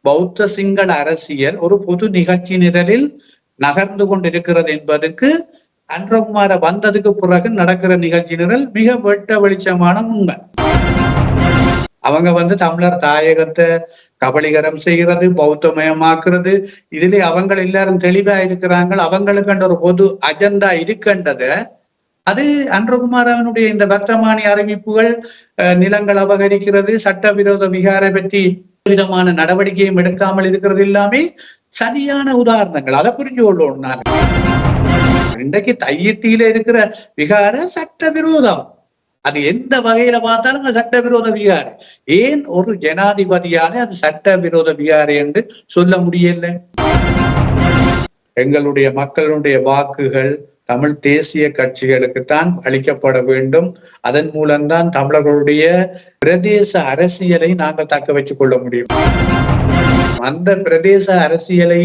பௌத்த சிங்கள அரசியல் ஒரு பொது நிகழ்ச்சி நிரலில் நகர்ந்து கொண்டிருக்கிறது என்பதற்கு அன்றகுமார வந்ததுக்கு பிறகு நடக்கிற நிகழ்ச்சி நிரல் மிக வெட்ட வெளிச்சமான உண்மை. அவங்க தமிழர் தாயகத்தை கபலீகரம் செய்கிறது, பௌத்தமயமாக்குறது, இதுல அவங்க எல்லாரும் தெளிவா இருக்கிறாங்க. அவங்களுக்கு ஒரு பொது அஜெண்டா இருக்கின்றத அது அன்றகுமாரனுடைய இந்த வர்த்தமானி அறிவிப்புகள், நிலங்கள் அபகரிக்கிறது, சட்டவிரோத விகாரை பற்றி விதமான நடவடிக்கையும் எடுக்காமல் இருக்கிறது எல்லாமே சரியான உதாரணங்கள். அதை புரிஞ்சு கொள்ளணும். நான் இன்றைக்கு தையிட்டியில இருக்கிற விகார சட்டவிரோதம். அது எந்த வகையில பார்த்தாலும் அது சட்டவிரோத விகாரை. ஏன் ஒரு ஜனாதிபதியால அது சட்டவிரோத விகாரை என்று சொல்ல முடியல? எங்களுடைய மக்களுடைய வாக்குகள் தமிழ் தேசிய கட்சிகளுக்குத்தான் அளிக்கப்பட வேண்டும். அதன் மூலம்தான் தமிழர்களுடைய பிரதேச அரசியலை நாங்கள் தக்க வச்சுக் கொள்ள முடியும். அந்த பிரதேச அரசியலை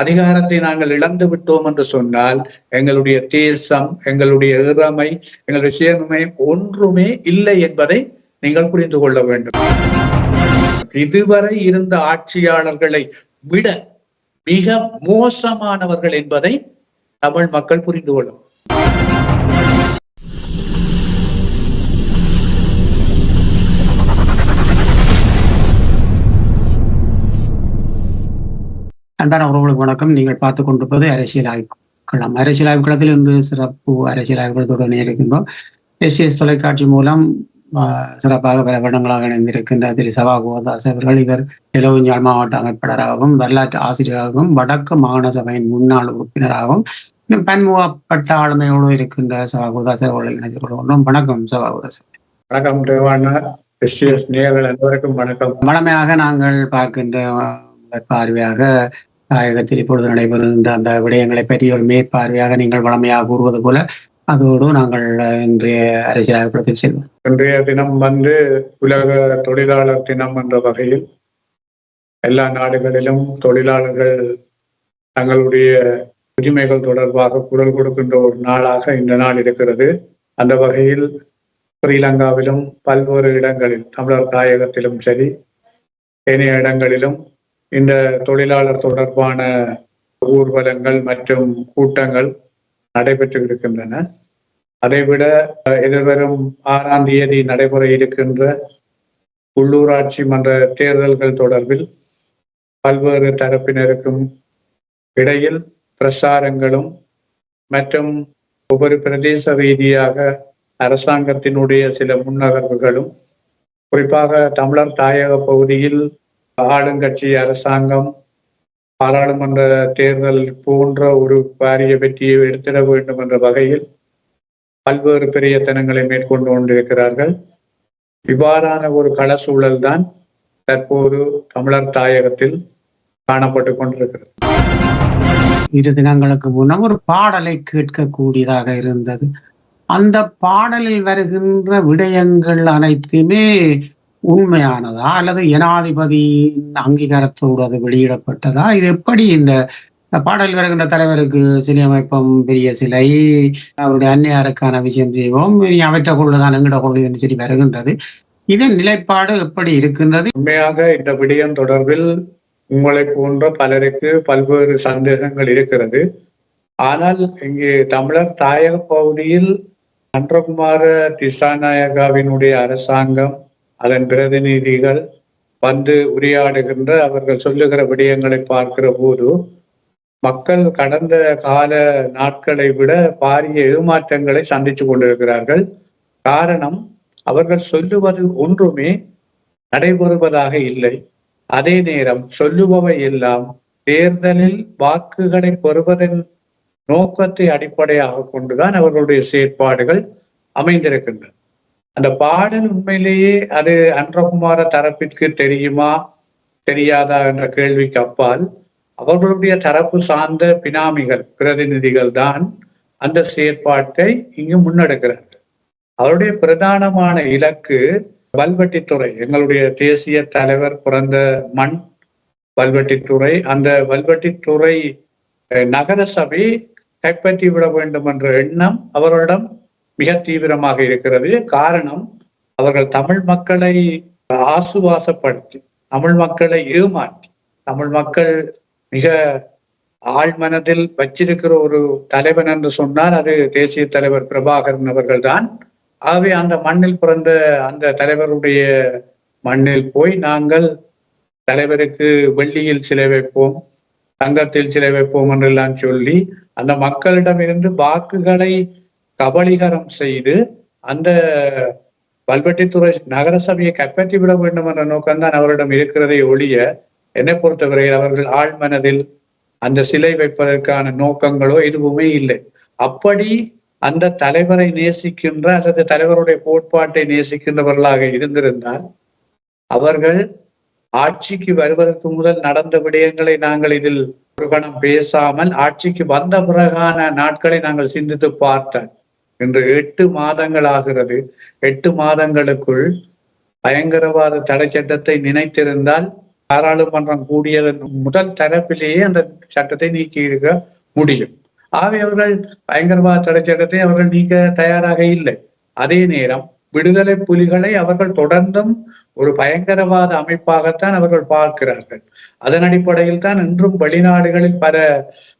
அதிகாரத்தை நாங்கள் இழந்து விட்டோம் என்று சொன்னால் எங்களுடைய தேசம், எங்களுடைய இறமை, எங்களுடைய சுயமை ஒன்றுமே இல்லை என்பதை நீங்கள் புரிந்து கொள்ள வேண்டும். இதுவரை இருந்த ஆட்சியாளர்களை விட மிக மோசமானவர்கள் என்பதை தமிழ் மக்கள் புரிந்து கொள்ளும். அன்பான உறவுகளுக்கு வணக்கம். நீங்கள் பார்த்துக் கொண்டிருப்பது அரசியல் ஆய்வுக்களம். அரசியல் ஆய்வுக்களத்தில் இன்று சிறப்பு அரசியல் ஆய்வுகளுடன் இருக்கின்றோம். எஸ்எஸ் தொலைக்காட்சி மூலம் சிறப்பாக பல வருடங்களாக இணைந்திருக்கின்ற திரு சபா கோதாஸ் அவர்கள். இவர் இலவஞ்சாழ் மாவட்ட அமைப்பாளராகவும் வரலாற்று ஆசிரியராகவும் வடக்கு மாகாண சபையின் முன்னாள் உறுப்பினராகவும் இன்னும் பன்முகப்பட்ட ஆளுமையோடு இருக்கின்ற சபா கோதாஸ் அவர்களை இணைத்துக் கொள்கின்றோம். வணக்கம் சபா கோதாஸ். வணக்கம். வளமையாக நாங்கள் பார்க்கின்ற பார்வையாக தாயகத்தில் இப்பொழுது நடைபெறுகின்ற அந்த விடயங்களை பற்றி ஒரு மேற்பார்வையாக நீங்கள் வளமையாக கூறுவது போல அதோடு நாங்கள் இன்றைய அரசியல் ஆய்வுக்கூடத்தில் செல்வோம். இன்றைய தினம் உலக தொழிலாளர் தினம் என்ற வகையில் எல்லா நாடுகளிலும் தொழிலாளர்கள் தங்களுடைய உரிமைகள் தொடர்பாக குரல் கொடுக்கின்ற ஒரு நாளாக இந்த நாள் இருக்கிறது. அந்த வகையில் ஸ்ரீலங்காவிலும் பல்வேறு இடங்களில், தமிழர் தாயகத்திலும் சரி ஏனைய இடங்களிலும் இந்த தொழிலாளர் தொடர்பான ஊர்வலங்கள் மற்றும் கூட்டங்கள் நடைபெற்று இருக்கின்றன. அதைவிட எதிர்வரும் 6ஆம் தேதி நடைபெற இருக்கின்ற உள்ளூராட்சி மன்ற தேர்தல்கள் தொடர்பில் பல்வேறு தரப்பினருக்கும் இடையில் பிரசாரங்களும் மற்றும் ஒவ்வொரு பிரதேச ரீதியாக அரசாங்கத்தினுடைய சில முன்னகர்வுகளும், குறிப்பாக தமிழர் தாயக பகுதியில் ஆளுங்கட்சி அரசாங்கம் பாராளுமன்ற தேர்தல் போன்ற ஒரு பாரிய வெற்றியை எடுத்திட வேண்டும் என்ற வகையில் பல்வேறு பிரயத்தனங்களை மேற்கொண்டு கொண்டிருக்கிறார்கள். இவ்வாறான ஒரு கள சூழல் தான் தற்போது தமிழர் தாயகத்தில் காணப்பட்டு கொண்டிருக்கிறது. 2 தினங்களுக்கு முன்னம் ஒரு பாடலை கேட்கக்கூடியதாக இருந்தது. அந்த பாடலில் வருகின்ற விடயங்கள் அனைத்துமே உண்மையானதா அல்லது ஜனாதிபதியின் அங்கீகாரத்தோடு அது வெளியிடப்பட்டதா? இது எப்படி இந்த பாடல் வருகின்ற தலைவருக்கு சிலை அமைப்போம், பெரிய சிலை, அவருடைய அந்நியாருக்கான விஷயம் செய்வோம், அவற்றை கொள்ளுதான் எங்கிட கொள்ளு என்று சொல்லி வருகின்றது. இதன் நிலைப்பாடு எப்படி இருக்கின்றது? உண்மையாக இந்த விடயம் தொடர்பில் உங்களை போன்ற பலருக்கு பல்வேறு சந்தேகங்கள் இருக்கிறது. ஆனால் இங்கே தமிழர் தாயக பகுதியில் அன்றகுமார திசாநாயகாவினுடைய அரசாங்கம், அதன் பிரதிநிதிகள் உரையாடுகின்ற, அவர்கள் சொல்லுகிற விடயங்களை பார்க்கிற போது மக்கள் கடந்த கால நாட்களை விட பாரிய ஏமாற்றங்களை சந்திச்சு கொண்டிருக்கிறார்கள். காரணம், அவர்கள் சொல்லுவது ஒன்றுமே நடைபெறுவதாக இல்லை. அதே நேரம் சொல்லுபவை எல்லாம் தேர்தலில் வாக்குகளை பெறுவதன் நோக்கத்தை அடிப்படையாக கொண்டுதான் அவர்களுடைய செயற்பாடுகள் அமைந்திருக்கின்றன. அந்த பாடல் உண்மையிலேயே அது அன்றகுமார தரப்பிற்கு தெரியுமா தெரியாதா என்ற கேள்விக்கு அப்பால் அவர்களுடைய தரப்பு சார்ந்த பினாமிகள், பிரதிநிதிகள் தான் அந்த செயற்பாட்டை இங்கு முன்னெடுக்கிறார்கள். அவருடைய பிரதானமான இலக்கு வல்வெட்டித்துறை. எங்களுடைய தேசிய தலைவர் பிறந்த மண் வல்வெட்டித்துறை. அந்த வல்வெட்டித்துறை நகர சபை கைப்பற்றி விட வேண்டும் என்ற எண்ணம் அவர்களிடம் மிக தீவிரமாக இருக்கிறது. காரணம், அவர்கள் தமிழ் மக்களை ஆசுவாசப்படுத்தி, தமிழ் மக்களை ஏமாற்றி தமிழ் மக்கள் மிக ஆழ்மனதில் வச்சிருக்கிற ஒரு தலைவன் என்று சொன்னால் அது தேசிய தலைவர் பிரபாகரன் அவர்கள் தான். ஆகவே அந்த மண்ணில் பிறந்த அந்த தலைவருடைய மண்ணில் போய் நாங்கள் தலைவருக்கு வெள்ளியில் சிலை வைப்போம், தங்கத்தில் சிலை வைப்போம் என்றெல்லாம் சொல்லி அந்த மக்களிடமிருந்து வாக்குகளை கபளீகரம் செய்து அந்த வல்வெட்டித்துறை நகரசபையை கைப்பற்றி விட வேண்டும் என்ற நோக்கம்தான் அவரிடம் இருக்கிறதை ஒழிய, என்னை பொறுத்தவரையில் அவர்கள் ஆழ்மனதில் அந்த சிலை வைப்பதற்கான நோக்கங்களோ எதுவுமே இல்லை. அப்படி அந்த தலைவரை நேசிக்கின்ற அல்லது தலைவருடைய கோட்பாட்டை நேசிக்கின்றவர்களாக இருந்திருந்தால் அவர்கள் ஆட்சிக்கு வருவதற்கு முதல் நடந்த விடயங்களை நாங்கள் இதில் ஒரு கணம் பேசாமல் ஆட்சிக்கு வந்த பிறகான நாட்களை நாங்கள் சிந்தித்து பார்த்தால் இன்று 8 மாதங்கள் ஆகிறது. 8 மாதங்களுக்குள் பயங்கரவாத தடை சட்டத்தை நினைத்திருந்தால் பாராளுமன்றம் கூடியதன் முதல் தரப்பிலேயே அந்த சட்டத்தை நீக்கி இருக்க முடியும். ஆகவே அவர்கள் பயங்கரவாத தடை சட்டத்தை அவர்கள் நீக்க தயாராக இல்லை. அதே நேரம் விடுதலை புலிகளை அவர்கள் தொடர்ந்தும் ஒரு பயங்கரவாத அமைப்பாகத்தான் அவர்கள் பார்க்கிறார்கள். அதன் அடிப்படையில் தான் இன்றும் வெளிநாடுகளில் பல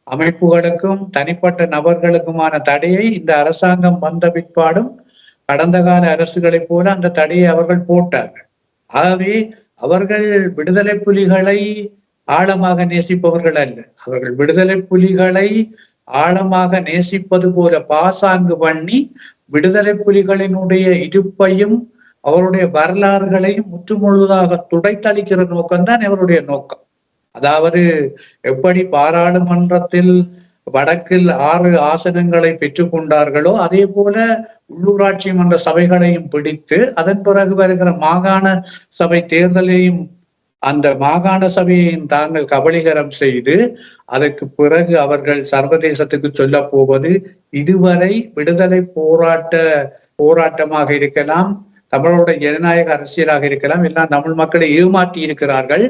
அமைப்புகளுக்கும் தனிப்பட்ட நபர்களுக்குமான தடையை இந்த அரசாங்கம் வந்த பிற்பாடும் கடந்த கால அரசுகளைப் போல அந்த தடையை அவர்கள் போட்டார்கள். ஆகவே அவர்கள் விடுதலை புலிகளை ஆழமாக நேசிப்பவர்கள் அல்ல. அவர்கள் விடுதலை புலிகளை ஆழமாக நேசிப்பது போல பாசாங்கு பண்ணி விடுதலை புலிகளினுடைய இருப்பையும் அவருடைய வரலாறுகளையும் முற்றுமுழுதாக துடைத்தளிக்கிற நோக்கம்தான் அவருடைய நோக்கம். அதாவது எப்படி பாராளுமன்றத்தில் வடக்கில் 6 ஆசனங்களை பெற்றுக் கொண்டார்களோ அதே போல உள்ளூராட்சி மன்ற சபைகளையும் பிடித்து அதன் பிறகு வருகிற மாகாண சபை தேர்தலையும் அந்த மாகாண சபையையும் தாங்கள் கபளீகரம் செய்து அதற்கு பிறகு அவர்கள் சர்வதேசத்துக்கு சொல்ல போவது இதுவரை விடுதலை போராட்டமாக இருக்கலாம், தமிழோட ஜனநாயக அரசியலாக இருக்கலாம், எல்லாம் தமிழ் மக்களை ஏமாற்றி இருக்கிறார்கள்.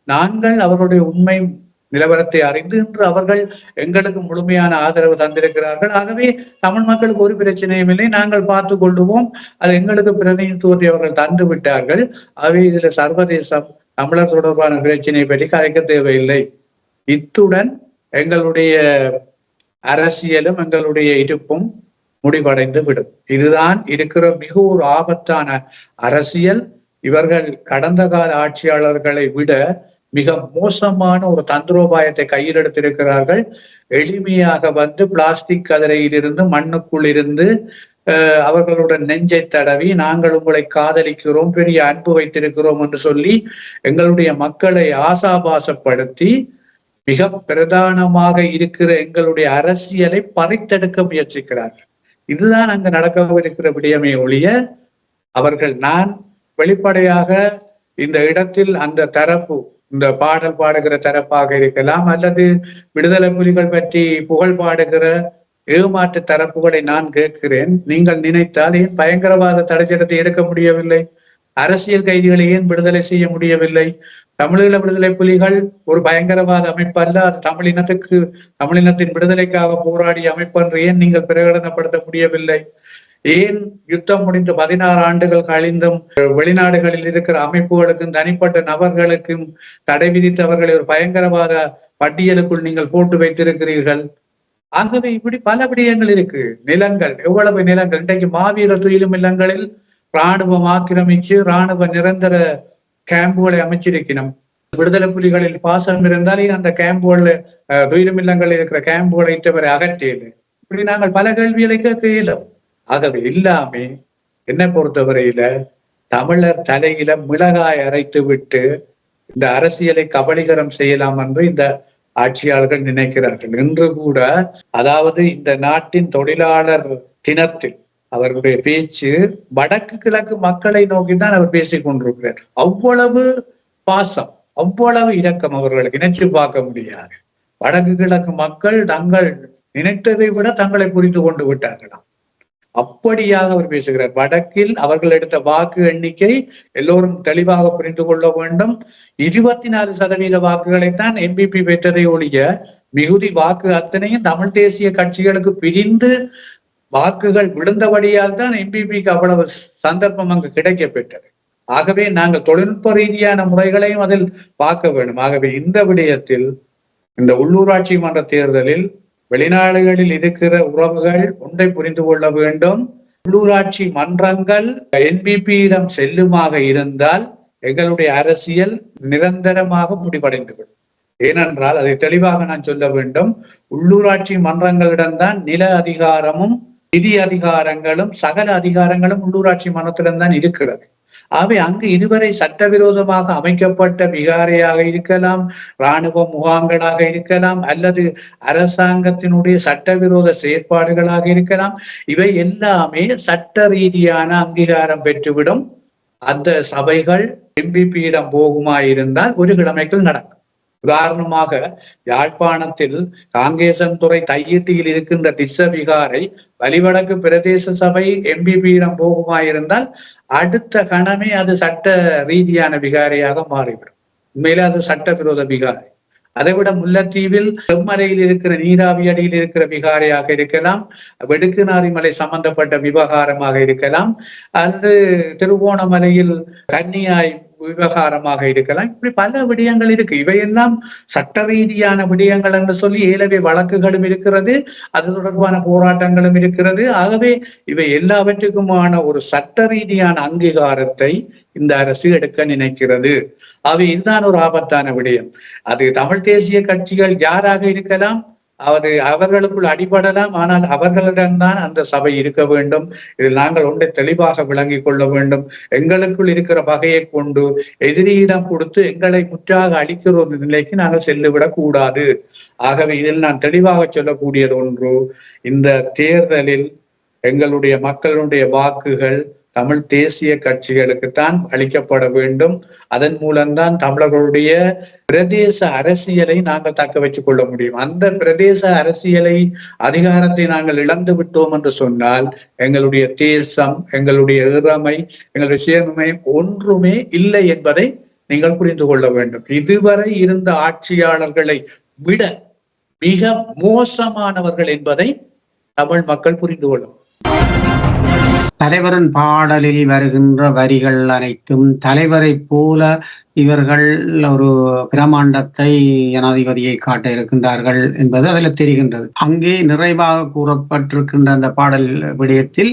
நாங்கள் அவருடைய உண்மை நிலவரத்தை அறிந்து இன்று அவர்கள் எங்களுக்கு முழுமையான ஆதரவு தந்திருக்கிறார்கள். ஆகவே தமிழ் மக்களுக்கு ஒரு பிரச்சனையும் இல்லை, நாங்கள் பார்த்து கொள்ளுவோம், அது எங்களுக்கு பிரதிநிதித்துவத்தை அவர்கள் தந்து விட்டார்கள். ஆகவே இதுல சர்வதேசம் தமிழர் தொடர்பான பிரச்சனையை பற்றி கலைக்க தேவையில்லை. இத்துடன் எங்களுடைய அரசியலும் எங்களுடைய இருப்பும் முடிவடைந்து விடும். இதுதான் இருக்கிற மிக ஒரு ஆபத்தான அரசியல். இவர்கள் கடந்த கால ஆட்சியாளர்களை விட மிக மோசமான ஒரு தந்திரோபாயத்தை கையில் எடுத்திருக்கிறார்கள். எளிமையாக வந்து பிளாஸ்டிக் கதிரையிலிருந்து மண்ணுக்குள் இருந்து அவர்களுடன் நெஞ்சை தடவி நாங்கள் உங்களை காதலிக்கிறோம், பெரிய அன்பு வைத்திருக்கிறோம் என்று சொல்லி எங்களுடைய மக்களை ஆசாபாசப்படுத்தி மிக பிரதானமாக இருக்கிற எங்களுடைய அரசியலை பறித்தெடுக்க முயற்சிக்கிறார்கள். இதுதான் அங்கு நடக்கவிருக்கிற விடயமே ஒழிய அவர்கள் நான் வெளிப்படையாக இந்த இடத்தில் அந்த தரப்பு, இந்த பாடல் பாடுகிற தரப்பாக இருக்கலாம் அல்லது விடுதலை புலிகள் பற்றி புகழ் பாடுகிற ஏமாற்று தரப்புகளை நான் கேட்கிறேன். நீங்கள் நினைத்தால் ஏன் பயங்கரவாத தடை சட்டத்தை எடுக்க முடியவில்லை? அரசியல் கைதிகளை ஏன் விடுதலை செய்ய முடியவில்லை? தமிழீழ விடுதலை புலிகள் ஒரு பயங்கரவாத அமைப்பு அல்ல, அது தமிழினத்தின் விடுதலைக்காக போராடிய அமைப்பு என்று ஏன் நீங்கள் பிரகடனப்படுத்த முடியவில்லை? ஏன் யுத்தம் முடிந்து 16 ஆண்டுகள் கழிந்தும் வெளிநாடுகளில் இருக்கிற அமைப்புகளுக்கும் தனிப்பட்ட நபர்களுக்கும் தடை விதித்தவர்களை ஒரு பயங்கரவாத பட்டியலுக்குள் நீங்கள் போட்டு வைத்திருக்கிறீர்கள்? ஆகவே இப்படி பல விடயங்கள் இருக்கு. நிலங்கள், எவ்வளவு நிலங்கள் இன்றைக்கு மாவீர துயிலும் இல்லங்களில் இராணுவம் ஆக்கிரமிச்சு இராணுவ நிரந்தர கேம்புகளை அமைச்சிருக்கணும். விடுதலை புலிகளில் பாசம் இருந்தாலே அந்த கேம்புகள் துயிலும் இல்லங்களில் இருக்கிற கேம்புகளை இட்டவரை அகற்றியது. இப்படி நாங்கள் பல கேள்விகளை கேட்க இயலும். ஆகவே எல்லாமே என்னை பொறுத்தவரையில தமிழர் தலையில மிளகாய் அரைத்து விட்டு இந்த அரசியலை கபலீகரம் செய்யலாம் என்று இந்த ஆட்சியாளர்கள் நினைக்கிறார்கள். இன்று கூட அதாவது இந்த நாட்டின் தொழிலாளர் தினத்தில் அவர்களுடைய பேச்சு வடக்கு கிழக்கு மக்களை நோக்கித்தான் அவர் பேசிக் கொண்டிருக்கிறார். அவ்வளவு பாசம், அவ்வளவு இரக்கம் அவர்களுக்கு நினைச்சு பார்க்க முடியாது. வடக்கு கிழக்கு மக்கள் தங்கள் நினைத்ததை விட தங்களை புரிந்து கொண்டு விட்டார்களாம். அப்படியாக அவர் பேசுகிறார். வடக்கில் அவர்கள் எடுத்த வாக்கு எண்ணிக்கை எல்லோரும் தெளிவாக புரிந்து கொள்ள வேண்டும். 24% வாக்குகளைத்தான் MPP பெற்றதை ஒழிய மிகுதி வாக்கு அத்தனையும் தமிழ் தேசிய கட்சிகளுக்கு பிரிந்து வாக்குகள் விழுந்தபடியால் தான் MPPக்கு அவ்வளவு சந்தர்ப்பம் அங்கு கிடைக்க பெற்றது. ஆகவே நாங்கள் தொழில்நுட்ப ரீதியான முறைகளையும் அதில் பார்க்க வேண்டும். ஆகவே இந்த விடயத்தில் இந்த உள்ளூராட்சி மன்ற தேர்தலில் வெளிநாடுகளில் இருக்கிற உறவுகள் ஒன்றை புரிந்து கொள்ள வேண்டும். உள்ளூராட்சி மன்றங்கள் என்பிபியிடம் செல்லுமாக இருந்தால் எங்களுடைய அரசியல் நிரந்தரமாக முடிவடைந்துவிடும். ஏனென்றால் அதை தெளிவாக நான் சொல்ல வேண்டும். உள்ளூராட்சி மன்றங்களிடம்தான் நில அதிகாரமும் நிதி அதிகாரங்களும் சகல அதிகாரங்களும் உள்ளூராட்சி மன்றத்திடம்தான் இருக்கிறது. ஆகவே அங்கு இதுவரை சட்டவிரோதமாக அமைக்கப்பட்ட விகாரையாக இருக்கலாம், இராணுவ முகாம்களாக இருக்கலாம், அல்லது அரசாங்கத்தினுடைய சட்டவிரோத செயற்பாடுகளாக இருக்கலாம். இவை எல்லாமே சட்ட ரீதியான அங்கீகாரம் பெற்றுவிடும். அந்த சபைகள் எம்பிபியிடம் போகுமாயிருந்தால் ஒரு கிழமைக்குள் நடக்கும். உதாரணமாக யாழ்ப்பாணத்தில் காங்கேசன்துறை தையிட்டியில் இருக்கின்ற திஸ்ஸ விகாரை வலிவடக்கு பிரதேச சபை எம்பிபியிடம் போகுமாயிருந்தால் அடுத்த கணமே அது சட்ட ரீதியான விகாரையாக மாறிவிடும். உண்மையில அது சட்டவிரோத விகாரை. அதைவிட முல்லைத்தீவில் செம்மலையில் இருக்கிற நீராவி அடியில் இருக்கிற விகாரையாக இருக்கலாம், வெடுக்குநாரி மலை சம்பந்தப்பட்ட விவகாரமாக இருக்கலாம், அல்லது திருவோணமலையில் கன்னியாய் விவகாரமாக இருக்கலாம். இப்படி பல விடயங்கள் இருக்கு. இவையெல்லாம் சட்ட ரீதியான விடயங்கள் என்று சொல்லி ஏலவே வழக்குகளும் இருக்கிறது, அது தொடர்பான போராட்டங்களும் இருக்கிறது. ஆகவே இவை எல்லாவற்றுக்குமான ஒரு சட்ட ரீதியான அங்கீகாரத்தை இந்த அரசு எடுக்க நினைக்கிறது. அவை இதுதான் ஒரு ஆபத்தான விடயம். அது தமிழ் தேசிய கட்சிகள் யாராக இருக்கலாம், அவர்களுக்குள் அடிபடலாம். ஆனால் அவர்களிடம்தான் அந்த சபை இருக்க வேண்டும். இதில் நாங்கள் ஒன்றை தெளிவாக விளங்கிக் கொள்ள வேண்டும். எங்களுக்குள் இருக்கிற வகையை கொண்டு எதிரியிடம் கொடுத்து எங்களை முற்றாக அளிக்கிற ஒரு நிலைக்கு நாங்கள் செல்லுவிடக் கூடாது. ஆகவே இதில் நான் தெளிவாக சொல்லக்கூடியது ஒன்று, இந்த தேர்தலில் எங்களுடைய மக்களுடைய வாக்குகள் தமிழ் தேசிய கட்சிகளுக்குத்தான் அளிக்கப்பட வேண்டும். அதன் மூலம்தான் தமிழர்களுடைய பிரதேச அரசியலை நாங்கள் தக்க வச்சுக் கொள்ள முடியும். அந்த பிரதேச அரசியலை அதிகாரத்தை நாங்கள் இழந்து விட்டோம் என்று சொன்னால் எங்களுடைய தேசம், எங்களுடைய இறமை, எங்களுடைய சுயமை ஒன்றுமே இல்லை என்பதை நீங்கள் புரிந்து கொள்ள வேண்டும். இதுவரை இருந்த ஆட்சியாளர்களை விட மிக மோசமானவர்கள் என்பதை தமிழ் மக்கள் புரிந்து கொள்ளும். தலைவரின் பாடலில் வருகின்ற வரிகள் அனைத்தும் தலைவரை போல இவர்கள் ஒரு பிரமாண்டத்தை ஜனாதிபதியை காட்ட இருக்கின்றார்கள் என்பது அதில் தெரிகின்றது. அங்கே நிறைவாக கூறப்பட்டிருக்கின்ற அந்த பாடல் விடயத்தில்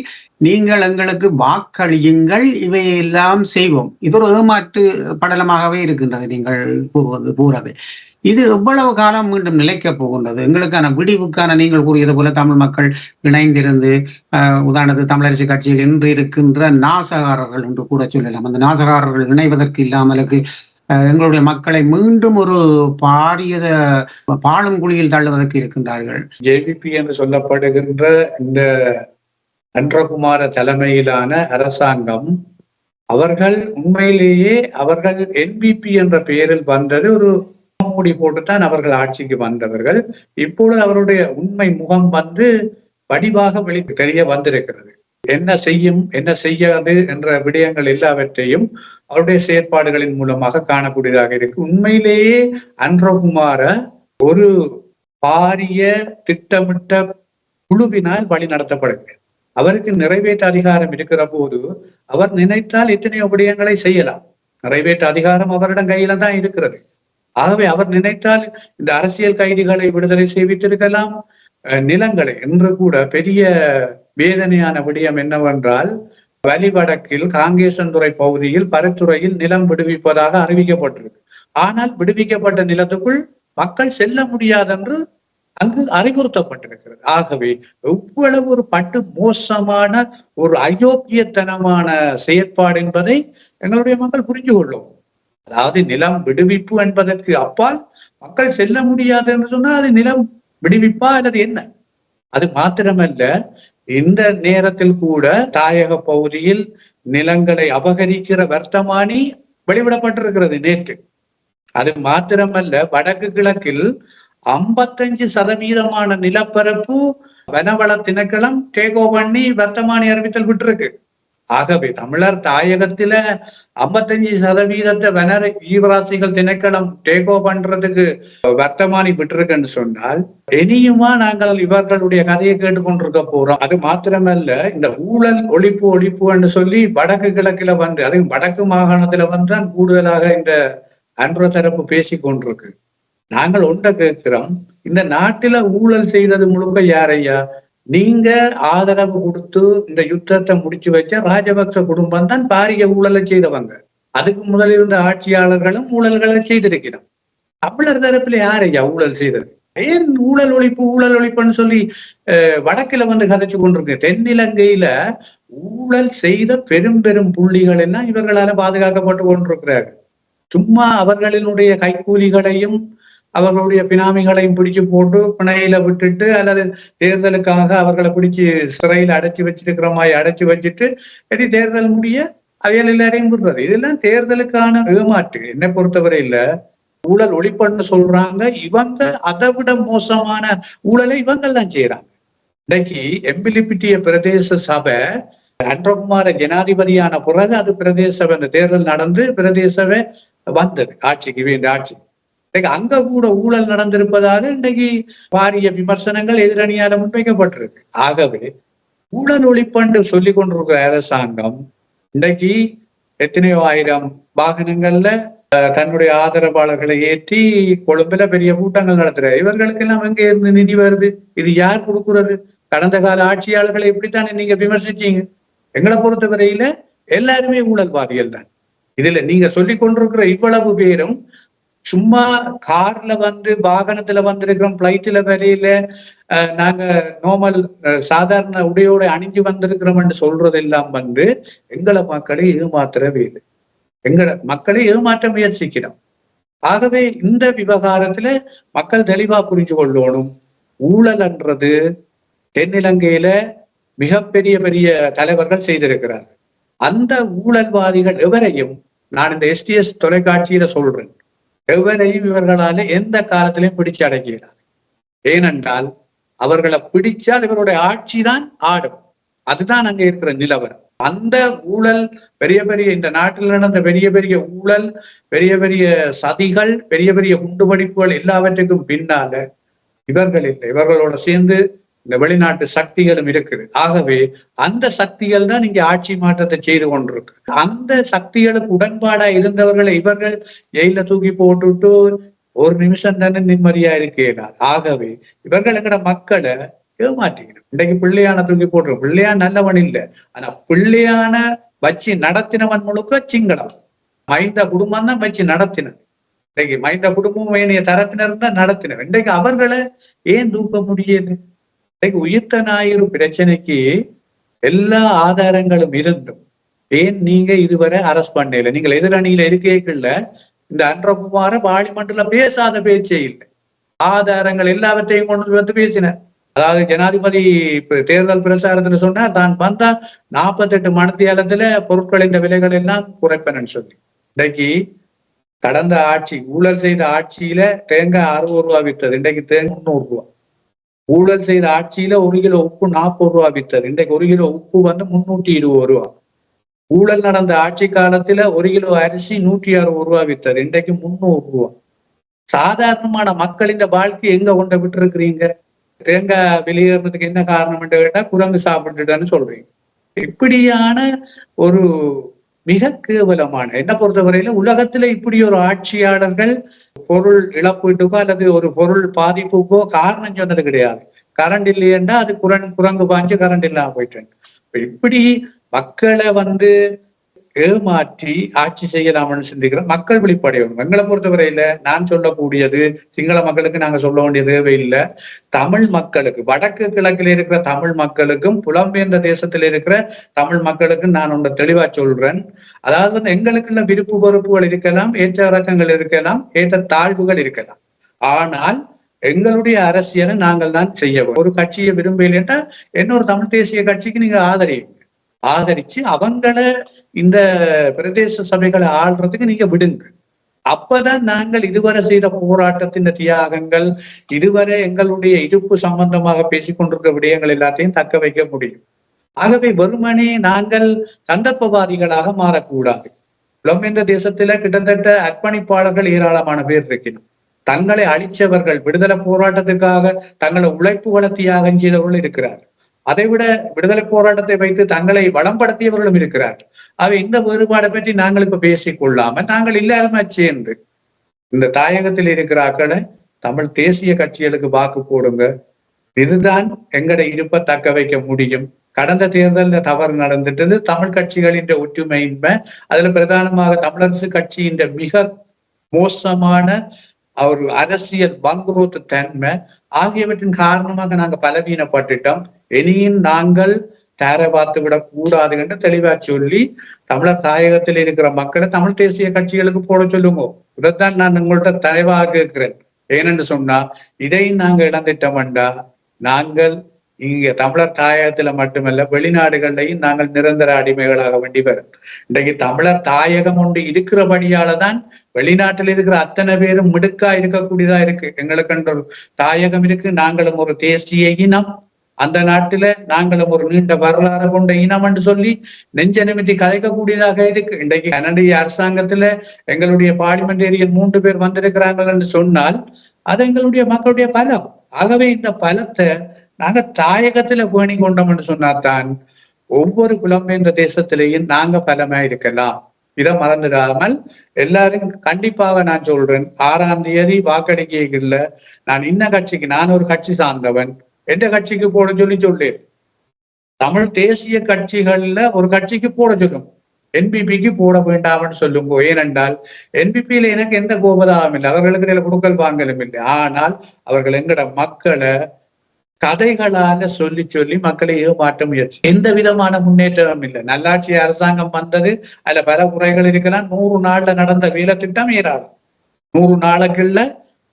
நீங்கள் எங்களுக்கு வாக்களியுங்கள், இவையெல்லாம் செய்வோம். இது ஒரு ஏமாற்று படலமாகவே இருக்கின்றது. நீங்கள் கூறவே இது எவ்வளவு காலம் மீண்டும் நிலைக்கப் போகின்றது? எங்களுக்கான விடிவுக்கான நீங்கள் கூறியது போல தமிழ் மக்கள் இணைந்திருந்து உதாரணத்துக்கு தமிழரசு கட்சியில் இன்று இருக்கின்ற நாசகாரர்கள் என்று கூட சொல்லலாம். அந்த நாசகாரர்கள் இணைவதற்கு இல்லாமலுக்கு எங்களுடைய மக்களை மீண்டும் ஒரு பாரிய பாழும் குழியில் தள்ளுவதற்கு இருக்கின்றார்கள். ஜேவிபி என்று சொல்லப்படுகின்ற இந்த அன்றகுமார தலைமையிலான அரசாங்கம் அவர்கள் உண்மையிலேயே அவர்கள் என்பிபி என்ற பெயரில் வந்தது ஒரு மூடி போட்டுத்தான் அவர்கள் ஆட்சிக்கு வந்தவர்கள். இப்பொழுது அவருடைய உண்மை முகம் வடிவாக தெரிய வந்திருக்கிறது. என்ன செய்யும் என்ன செய்யாது என்ற விடயங்கள் எல்லாவற்றையும் அவருடைய செயற்பாடுகளின் மூலமாக காணக்கூடியதாக இருக்கு. உண்மையிலேயே அன்றகுமார ஒரு பாரிய திட்டமிட்ட குழுவினால் வழி நடத்தப்படுகிறது. அவருக்கு நிறைவேற்ற அதிகாரம் இருக்கிற போது அவர் நினைத்தால் எத்தனையோ விடயங்களை செய்யலாம். நிறைவேற்ற அதிகாரம் அவரிடம் கையில தான் இருக்கிறது. ஆகவே அவர் நினைத்தால் இந்த அரசியல் கைதிகளை விடுதலை செய்வித்திருக்கலாம். நிலங்களை என்று கூட பெரிய வேதனையான விடயம் என்னவென்றால், வலிவடக்கில் காங்கேசன்துறை பகுதியில் பரத்துறையில் நிலம் விடுவிப்பதாக அறிவிக்கப்பட்டிருக்கு. ஆனால் விடுவிக்கப்பட்ட நிலத்துக்குள் மக்கள் செல்ல முடியாதென்று அங்கு அறிவுறுத்தப்பட்டிருக்கிறது. ஆகவே எவ்வளவு ஒரு பட்டு மோசமான ஒரு அயோக்கியத்தனமான செயற்பாடு என்பதை எங்களுடைய மக்கள் புரிஞ்சு கொள்ளும். அதாவது நிலம் விடுவிப்பு என்பதற்கு அப்பால் மக்கள் செல்ல முடியாது என்று சொன்னால் அது நிலம் விடுவிப்பா அல்லது என்ன? அது மாத்திரமல்ல, இந்த நேரத்தில் கூட தாயக பகுதியில் நிலங்களை அபகரிக்கிற வர்த்தமானி வெளிவிடப்பட்டிருக்கிறது நேற்று. அது மாத்திரமல்ல, வடக்கு கிழக்கில் 55% நிலப்பரப்பு வனவள திணைக்களம் டேகோ பண்ணி வர்த்தமானி அறிவித்தல் விட்டுருக்கு. ஆகவே தமிழர் தாயகத்தில 55% வனர ஈவராசிகள் திணைக்களம் டேக் ஓவர் பண்றதுக்கு வர்த்தமானி விட்டுருக்குன்னு சொன்னால் இனியுமா நாங்கள் இவர்களுடைய கதையை கேட்டுக்கொண்டிருக்க போறோம். அது மாத்திரமல்ல, இந்த ஊழல் ஒழிப்புன்னு சொல்லி வடக்கு கிழக்குல வந்து, அதுவும் வடக்கு மாகாணத்துல வந்து கூடுதலாக இந்த அன்ற தரப்பு பேசி கொண்டிருக்கு. நாங்கள் ஒன்றை கேட்கிறோம், இந்த நாட்டில ஊழல் செய்தது முழுக்க யாரையா? நீங்க ஆதரவு கொடுத்து இந்த யுத்தத்தை முடிச்சு வச்ச ராஜபக்ச குடும்பம் தான் பாரிய ஊழலை செய்தவங்க. அதுக்கு முதல் இருந்த ஆட்சியாளர்களும் ஊழல்களை செய்திருக்கிறோம். தமிழர் தரப்புல யாரையா ஊழல் செய்தது? ஏன் ஊழல் ஒழிப்புன்னு சொல்லி வடக்குல வந்து கதைச்சு கொண்டிருக்கு. தென்னிலங்கையில ஊழல் செய்த பெரும் பெரும் புள்ளிகள் எல்லாம் இவர்களால பாதுகாக்கப்பட்டு கொண்டிருக்கிறார்கள். சும்மா அவர்களினுடைய கைக்கூலிகளையும் அவர்களுடைய பினாமிகளையும் பிடிச்சு போட்டு பிணையில விட்டுட்டு அல்லது தேர்தலுக்காக அவர்களை பிடிச்சு சிறையில அடைச்சி வச்சிருக்கிற மாதிரி அடைச்சி வச்சுட்டு எடி தேர்தல் முடிய அவைகள் எல்லாரையும் விடுறது. இதெல்லாம் தேர்தலுக்கான ஏமாற்று. என்னை பொறுத்தவரை இல்ல, ஊழல் ஒழிப்புன்னு சொல்றாங்க. இவங்க அதை விட மோசமான ஊழலை இவங்கள் தான் செய்யறாங்க. இன்னைக்கு எம்பிலிப்பிட்டிய பிரதேச சபை அன்றகுமார ஜனாதிபதியான பிறகு அது பிரதேச சபை, அந்த தேர்தல் நடந்து பிரதேச சபை வந்தது ஆட்சிக்கு, வேண்டிய ஆட்சி. அங்க கூட ஊழல் நடந்திருப்பதாக இன்றைக்கு பாரிய விமர்சனங்கள் எதிரணியால முன்வைக்கப்பட்டிருக்கு. ஆகவே ஊழல் ஒழிப்பண்டு சொல்லிக் கொண்டிருக்கிற அரசாங்கம் இன்றைக்கு எத்தனையோ ஆயிரம் வாகனங்கள்ல தன்னுடைய ஆதரவாளர்களை ஏற்றி கொழும்புல பெரிய கூட்டங்கள் நடத்துற. இவர்களுக்கு எல்லாம் எங்க இருந்து நிதி வருது? இது யார் கொடுக்குறது? கடந்த கால ஆட்சியாளர்களை எப்படித்தானே நீங்க விமர்சிச்சீங்க? எங்களை பொறுத்தவரையில எல்லாருமே ஊழல்வாதிகள் தான். இதுல நீங்க சொல்லிக் கொண்டிருக்கிற இவ்வளவு பேரும் சும்மா கார்ல வந்து வாகனத்துல வந்திருக்கிறோம், பிளைட்ல வரையில நாங்க நார்மல் சாதாரண உடையோட அணிஞ்சு வந்திருக்கிறோம்னு சொல்றதெல்லாம் வந்து எங்களை மக்களை ஏமாற்றவே இல்லை. எங்களை மக்களை ஏமாற்ற முயற்சிக்கிறோம். ஆகவே இந்த விவகாரத்துல மக்கள் தெளிவா புரிஞ்சு கொள்ளணும். ஊழல்ன்றது தென்னிலங்கையில மிகப்பெரிய பெரிய தலைவர்கள் செய்திருக்கிறார். அந்த ஊழல்வாதிகள் எவரையும் நான் இந்த STS தொலைக்காட்சியில சொல்றேன், எவரையும் இவர்களால எந்த காலத்திலையும் பிடிச்சு அடக்கிறார். ஏனென்றால் அவர்களை பிடிச்சால் இவருடைய ஆட்சி தான் ஆடும். அதுதான் அங்க இருக்கிற நிலவரம். அந்த ஊழல் பெரிய பெரிய இந்த நாட்டில் நடந்த பெரிய பெரிய ஊழல், பெரிய பெரிய சதிகள், பெரிய பெரிய குண்டுவெடிப்புகள் எல்லாவற்றுக்கும் பின்னால இவர்கள் இல்லை, இவர்களோட சேர்ந்து இந்த வெளிநாட்டு சக்திகளும் இருக்குது. ஆகவே அந்த சக்திகள் தான் இங்க ஆட்சி மாற்றத்தை செய்து கொண்டிருக்கு. அந்த சக்திகளுக்கு உடன்பாடா இருந்தவர்களை இவர்கள் ஜெயில தூக்கி போட்டுட்டு ஒரு நிமிஷம் தானே நிம்மதியா இருக்கிறார். ஆகவே இவர்கள் எங்கட மக்களை ஏமாற்றிக்கணும். இன்றைக்கு பிள்ளையான தூக்கி போட்டுரும். பிள்ளையான் நல்லவன் இல்லை, ஆனா பிள்ளையான வச்சு நடத்தினவன் முழுக்க சிங்களம். மைந்த குடும்பம் தான் வச்சு நடத்தின. இன்னைக்கு மைந்த குடும்பம் வேணிய தரப்பினர் தான் நடத்தின. இன்றைக்கு அவர்களை ஏன் தூக்க முடியுது? உயிர்த்த ஞாயிறு பிரச்சனைக்கு எல்லா ஆதாரங்களும் இருந்தும் ஏன் நீங்க இதுவரை அரெஸ்ட் பண்ணல? நீங்கள் எதிரணியில இருக்கீங்கல்ல, இந்த அன்றகுமார பார்லிமெண்ட்ல பேசாத பேச்சே இல்லை. ஆதாரங்கள் எல்லாவற்றையும் கொண்டு வந்து பேசின. அதாவது ஜனாதிபதி தேர்தல் பிரச்சாரத்துல சொன்னா தான் வந்தா 48 மணித்தியாலத்துல பொருட்களின் விலைகள் எல்லாம் குறைப்பேன்னு சொல்லி. இன்றைக்கு கடந்த ஆட்சி ஊழல் செய்த ஆட்சியில தேங்காய் 60 ரூபா வித்தது, இன்றைக்கு தேங்காய் 300 ரூபா. ஊழல் செய்த ஆட்சியில 1 கிலோ உப்பு 40 ரூபா வித்தது, இன்றைக்கு 1 கிலோ உப்பு வந்து 320 ரூபா. ஊழல் நடந்த ஆட்சி காலத்துல 1 கிலோ அரிசி 160 ரூபா வித்தது, இன்றைக்கு 300 ரூபா. சாதாரணமான மக்களின் வாழ்க்கை எங்க கொண்டு விட்டு இருக்கிறீங்க? தேங்காய் வெளியேறதுக்கு என்ன காரணம் என்று கேட்டா குரங்கு சாப்பிட்டுட்டான்னு சொல்றீங்க. இப்படியான ஒரு மிக கேவலமான, என்ன பொறுத்தவரையில உலகத்துல இப்படி ஒரு ஆட்சியாளர்கள் பொருள் இழப்பீட்டுக்கோ அல்லது ஒரு பொருள் பாதிப்புக்கோ காரணம் சொன்னது கிடையாது. கரண்ட் இல்லையேண்டா அது குரங்கு பாஞ்சு கரண்ட் இல்லாம போயிட்டேன். இப்படி மக்களை வந்து ஏமாற்றி ஆட்சி செய்யலாம்னு சிந்திக்கிற மக்கள் விழிப்படையும். எங்களை பொறுத்தவரையில நான் சொல்லக்கூடியது சிங்கள மக்களுக்கு நாங்க சொல்ல வேண்டிய தேவையில்லை. தமிழ் மக்களுக்கு, வடக்கு கிழக்கில் இருக்கிற தமிழ் மக்களுக்கும் புலம்பெயர்ந்த தேசத்தில் இருக்கிற தமிழ் மக்களுக்கும் நான் ஒன்று தெளிவா சொல்றேன். அதாவது வந்து எங்களுக்குள்ள விருப்பு வெறுப்புகள் இருக்கலாம், ஏற்ற இறக்கங்கள் இருக்கலாம், ஏற்ற தாழ்வுகள் இருக்கலாம். ஆனால் எங்களுடைய அரசியலை நாங்கள் தான் செய்யவும். ஒரு கட்சியை விரும்பலைன்னா இன்னொரு தமிழ் தேசிய கட்சிக்கு நீங்க ஆதரிச்சு அவங்களை இந்த பிரதேச சபைகளை ஆள்றதுக்கு நீங்க விடுங்க. அப்பதான் நாங்கள் இதுவரை செய்த போராட்டத்தின் தியாகங்கள், இதுவரை எங்களுடைய இருப்பு சம்பந்தமாக பேசிக்கொண்டிருக்கிற விடயங்கள் எல்லாத்தையும் தக்க வைக்க முடியும். ஆகவே வெறுமனே நாங்கள் சந்தர்ப்பவாதிகளாக மாறக்கூடாது. புலம்பெயர்ந்த தேசத்தில கிட்டத்தட்ட அர்ப்பணிப்பாளர்கள் ஏராளமான பேர் இருக்கணும். தங்களை அழிச்சவர்கள், விடுதலை போராட்டத்துக்காக தங்களை உழைப்புகளை தியாகம் செய்தவர்கள் இருக்கிறார். அதைவிட விடுதலை போராட்டத்தை வைத்து தங்களை வளம்படுத்தியவர்களும் இருக்கிறார். அவை இந்த வேறுபாடை பற்றி நாங்கள் இப்ப பேசிக் கொள்ளாம நாங்கள் இல்லாம சேர்ந்து இந்த தாயகத்தில் இருக்கிறாக்களை தமிழ் தேசிய கட்சிகளுக்கு வாக்கு போடுங்க, இதுதான் எங்கட இருப்பை தக்க வைக்க முடியும். கடந்த தேர்தலில் தவறு நடந்துட்டது. தமிழ் கட்சிகளின் ஒற்றுமையின்மை, அதுல பிரதானமாக தமிழரசு கட்சியின் மிக மோசமான ஒரு அரசியல் வங்குரோத்து தன்மை ஆகியவற்றின் காரணமாக நாங்க பலவீனப்பட்டுட்டோம். இனியும் நாங்கள் தேர பார்த்து விடக் கூடாது என்று தெளிவா சொல்லி தமிழர் தாயகத்தில் இருக்கிற மக்களை தமிழ் தேசிய கட்சிகளுக்கு போட சொல்லுங்க. இதைத்தான் நான் உங்கள்கிட்ட தலைவாக கேட்கிறேன். ஏனென்று சொன்னா இதை நாங்க இழந்துட்டோம்டா நாங்கள் இங்க தமிழர் தாயகத்துல மட்டுமல்ல வெளிநாடுகள்லையும் நாங்கள் நிரந்தர அடிமைகளாக வேண்டி வரும். இன்றைக்கு தமிழர் தாயகம் ஒன்று இருக்கிறபடியாலதான் வெளிநாட்டில் இருக்கிற அத்தனை பேரும் மிடுக்கா இருக்கக்கூடியதா இருக்கு. எங்களுக்கு ஒரு தாயகம் இருக்கு, நாங்களும் ஒரு தேசிய இனம், அந்த நாட்டுல நாங்களும் ஒரு நீண்ட வரலாறு கொண்ட இனம் என்று சொல்லி நெஞ்ச நிமித்தி கதைக்கக்கூடியதாக இருக்கு. இன்றைக்கு கனடிய அரசாங்கத்துல எங்களுடைய பார்லிமெண்டேரியன் 3 பேர் வந்திருக்கிறார்கள் என்று சொன்னால் அது எங்களுடைய மக்களுடைய பலம். ஆகவே இந்த பலத்தை நாங்க தாயகத்துல பேணி கொண்டோம் என்று சொன்னால்தான் ஒவ்வொரு புலம்பெயர்ந்த தேசத்திலேயும் நாங்க பலமா இருக்கலாம். இதை மறந்துடாமல் எல்லாரும் கண்டிப்பாக நான் சொல்றேன், 6ஆம் தேதி வாக்களிக்கல நான் இன்ன கட்சிக்கு, நான் ஒரு கட்சி சார்ந்தவன், எந்த கட்சிக்கு போட சொல்லி தமிழ் தேசிய கட்சிகள்ல ஒரு கட்சிக்கு போட சொல்லும். என்பிபிக்கு போட வேண்டாம்னு சொல்லுங்க. ஏனென்றால் என்பிபியில எனக்கு எந்த கோபதாபம் இல்லை, அவர்களுக்கு கொடுக்கல் வாங்கலும் இல்லை. ஆனால் அவர்கள் எங்கட மக்களை கதைகளாக சொல்லி சொல்லி மக்களை ஏமாற்ற முயற்சி, எந்த விதமான முன்னேற்றமும் இல்லை. நல்லாட்சி அரசாங்கம் வந்தது, அதுல பல குறைகள் இருக்கலாம். 100 நாள்ல நடந்த வேலை திட்டம் ஏராளம். 100 நாளுக்குள்ள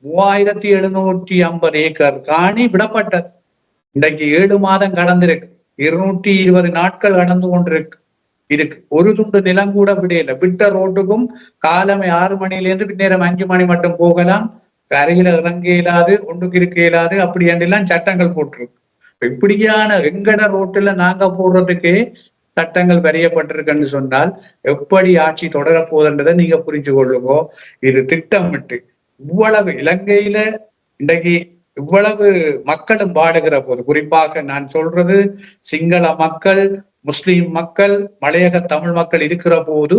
3750 ஏக்கர் காணி விடப்பட்டது. இன்றைக்கு 7 மாதம் கடந்திருக்கு, 220 நாட்கள் கடந்து கொண்டிருக்கு. ஒரு துண்டு நிலம் கூட விடையில. விட்ட ரோட்டுக்கும் காலமே 6 மணிலேருந்து பின்னேரம் 5 மணி மட்டும் போகலாம், அருகில இறங்க இயலாது, ஒன்றுக்கு இருக்க இயலாது, அப்படி என்றெல்லாம் சட்டங்கள் போட்டிருக்கு. இப்படியான எங்கட ரோட்டுல நாங்க போடுறதுக்கே சட்டங்கள் வரையப்பட்டிருக்குன்னு சொன்னால் எப்படி ஆட்சி தொடரப்போகுதுன்றதை நீங்க புரிஞ்சு கொள்ளுங்க. இது திட்டமிட்டு இவ்வளவு இலங்கையில இன்றைக்கு இவ்வளவு மக்களும் வாடுகிற போது, குறிப்பாக நான் சொல்றது சிங்கள மக்கள், முஸ்லிம் மக்கள், மலையக தமிழ் மக்கள் இருக்கிற போது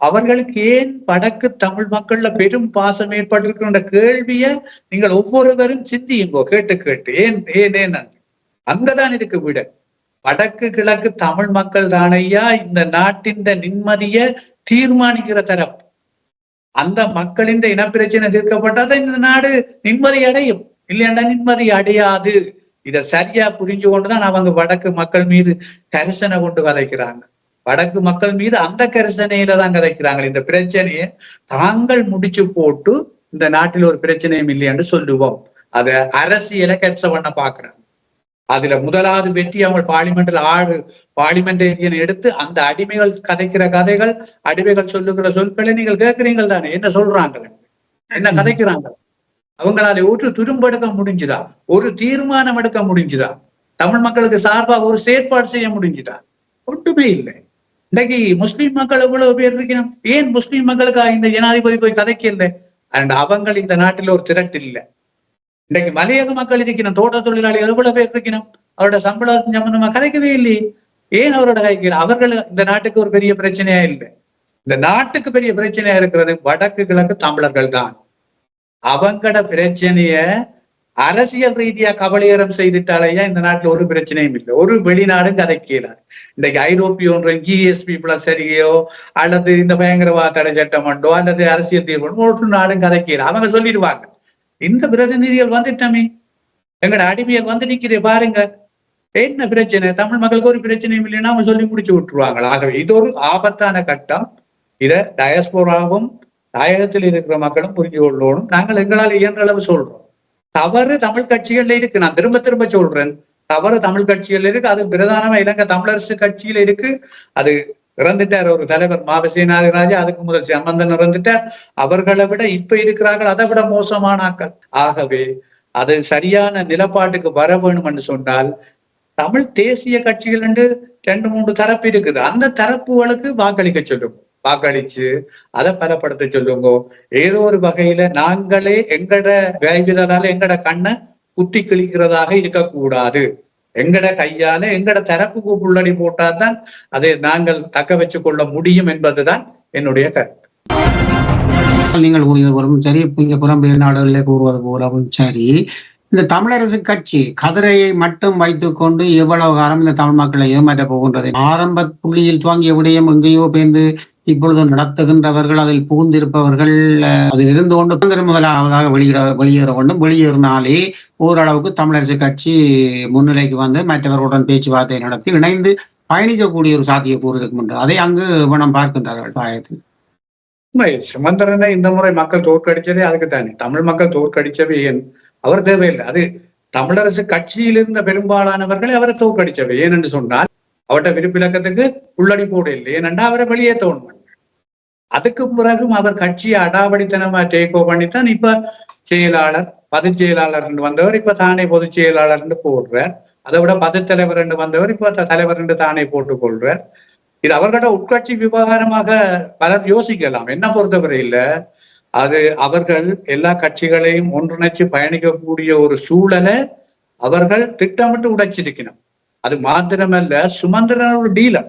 அவர்களுக்கு ஏன் வடக்கு தமிழ் மக்கள்ல பெரும் பாசம் ஏற்பட்டிருக்கின்ற கேள்விய நீங்கள் ஒவ்வொருவரும் சிந்தியுங்கோ, கேட்டு கேட்டு. ஏன் ஏன் ஏன் அங்கதான் இருக்கு விட. வடக்கு கிழக்கு தமிழ் மக்கள் தானையா இந்த நாட்டின் நிம்மதியை தீர்மானிக்கிற தரப்பு. அந்த மக்களின் இனப்பிரச்சனை தீர்க்கப்பட்டாதான் இந்த நாடு நிம்மதி அடையும், இல்லையாண்டா நிம்மதி அடையாது. இதை சரியா புரிஞ்சு கொண்டுதான் அவங்க வடக்கு மக்கள் மீது கரிசனை கொண்டு கதைக்கிறாங்க. வடக்கு மக்கள் மீது அந்த கரிசனையில தான் கதைக்கிறாங்க. இந்த பிரச்சனையை தாங்கள் முடிச்சு போட்டு இந்த நாட்டில் ஒரு பிரச்சனையும் இல்லையான்னு சொல்லுவோம். அதை அரசியலை கேப்சர் பண்ண பாக்குறாங்க. அதுல முதலாவது வெற்றி அவங்க பார்லிமெண்டேரியன் எடுத்து அந்த அடிமைகள் கதைக்கிற கதைகள், அடிமைகள் சொல்லுகிற சொற்களை நீங்கள் கேட்கிறீங்கள் தானே, என்ன சொல்றாங்க, என்ன கதைக்கிறாங்க. அவங்களால ஒரு துரும்பெடுக்க முடிஞ்சுதா, ஒரு தீர்மானம் எடுக்க முடிஞ்சுதா, தமிழ் மக்களுக்கு சார்பாக ஒரு செயற்பாடு செய்ய முடிஞ்சுதா? ஒட்டுமே இல்லை. இன்னைக்கு முஸ்லிம் மக்கள் எவ்வளவு பேர் இருக்கணும், ஏன் முஸ்லிம் மக்களுக்கு இந்த ஜனாதிபதி போய் கதைக்க இல்லை? அண்ட் அவங்க இந்த நாட்டில் ஒரு திரட்டு இல்லை. இன்றைக்கு மலையக மக்கள் இருக்கணும், தோட்ட தொழிலாளிகள் எவ்வளவு பேர் இருக்கணும், அவரோட சம்பளம் சம்பந்தமா கதைக்கவே இல்லையே. ஏன் அவரோட கதைக்கல? அவர்கள் இந்த நாட்டுக்கு ஒரு பெரிய பிரச்சனையா இல்லை. இந்த நாட்டுக்கு பெரிய பிரச்சனையா இருக்கிறது வடக்கு கிழக்கு தமிழர்கள் தான். அவங்கட பிரச்சனைய அரசியல் ரீதியா கபலீகரம் செய்துட்டாலேயா இந்த நாட்டுல ஒரு பிரச்சனையும் இல்லை. ஒரு வெளிநாடும் கதைக்கிறார். இன்றைக்கு ஐரோப்பிய ஒன்றியம் GSP பிளஸ் சரிகையோ அல்லது இந்த பயங்கரவாத தடை சட்டமன்றோ அல்லது அரசியல் தீர்வு ஒரு நாடும் கதைக்கிறார். அவங்க சொல்லிடுவாங்க, இந்த பிரதிநிதிகள் வந்துட்டமே, எங்கட அடிமையல் வந்து நிக்கிறே பாருங்க, என்ன பிரச்சனை, தமிழ் மக்களுக்கு ஒரு பிரச்சனையும் இல்லைன்னா அவங்க சொல்லி முடிச்சு விட்டுருவாங்க. ஆகவே இது ஒரு ஆபத்தான கட்டம். இதை டயஸ்போராவும் தாயகத்தில் இருக்கிற மக்களும் புரிஞ்சு கொள்ளணும். நாங்கள் எங்களால் இயன்ற அளவு சொல்றோம். தவறு தமிழ் கட்சிகள்ல இருக்கு, நான் திரும்ப திரும்ப சொல்றேன், தவறு தமிழ் கட்சிகள்ல இருக்கு. அது பிரதானமா இலங்கை தமிழரசு கட்சியில இருக்கு. அது இறந்துட்டார் ஒரு தலைவர் மாவசேனாதிராஜா, அதுக்கு முதல் சம்பந்தன் இறந்துட்டார். அவர்களை விட இப்ப இருக்கிறார்கள் அதை விட மோசமான ஆக்கள். ஆகவே அது சரியான நிலப்பாட்டுக்கு வர வேணும் என்று சொன்னால் தமிழ் தேசிய கட்சிகள் என்று 2-3 தரப்பு இருக்குது. அந்த தரப்புகளுக்கு வாக்களிக்க சொல்லுங்க, வாக்களிச்சு அதை பலப்படுத்த சொல்லுங்க. ஏதோ ஒரு வகையில நாங்களே எங்கட விரைவிதனால எங்கட கண்ணை குத்தி கிழிக்கிறதாக இருக்கக்கூடாது. எங்கட கையால எங்கட தரப்புக்கு புள்ளடி போட்டால்தான் அதை நாங்கள் தக்க வச்சு கொள்ள முடியும் என்பதுதான் என்னுடைய கருத்து. நீங்கள் கூறியது போலும் சரி, இங்க புறம்பெயர் நாடுகளிலே கூறுவது போலவும் சரி, இந்த தமிழரசு கட்சி கதிரையை மட்டும் வைத்துக் கொண்டு எவ்வளவு காலம் இந்த தமிழ் மக்களை ஏமாற்ற போகின்றது? ஆரம்ப புள்ளியில் துவங்கிய விடயம் எங்கேயோ பேர்ந்து இப்பொழுது நடத்துகின்றவர்கள், அதில் புகுந்திருப்பவர்கள் அதில் இருந்து கொண்டு முதலாவதாக வெளியேற வேண்டும். வெளியேறினாலே ஓரளவுக்கு தமிழரசு கட்சி முன்னிலைக்கு வந்து மற்றவர்களுடன் பேச்சுவார்த்தை நடத்தி இணைந்து பயணிக்கக்கூடிய ஒரு சாத்தியக்கூறு இருக்கும் என்று அதை அங்கு மனம் பார்க்கின்றார்கள் தாயத்தில். சுமந்திரனை இந்த முறை மக்கள் தோற்கடிச்சதே அதுக்கு தானே. தமிழ் மக்கள் தோற்கடிச்சவே அவர் தேவையில்லை. அது தமிழரசு கட்சியில் இருந்த பெரும்பாலானவர்களை அவரை தோற்கடிச்சவை. ஏனென்று சொன்னால் அவர்கிட்ட விருப்பிலக்கத்துக்கு உள்ளடி போட இல்லை. ஏனென்றா அவரை வெளியேற்றணும். அதுக்கு பிறகும் அவர் கட்சியை அடாவடித்தனமா டேக் ஓவர் பண்ணித்தான் இப்ப செயலாளர், பொதுச் செயலாளர் வந்தவர் இப்ப தானே பொதுச் செயலாளர் போடுறார். அதை விட பதத்தலைவர் என்று வந்தவர் இப்ப தலைவர் என்று தானே போட்டுக் கொள்றார். இது அவர்களோட உட்கட்சி விவகாரமாக பலர் யோசிக்கலாம். என்ன பொறுத்தவரை இல்ல, அது அவர்கள் எல்லா கட்சிகளையும் ஒன்றிணைச்சு பயணிக்கக்கூடிய ஒரு சூழலை அவர்கள் திட்டமிட்டு உடைச்சிருக்கணும். அது மாத்திரமல்ல, சுமந்திரன் ஒரு டீலர்.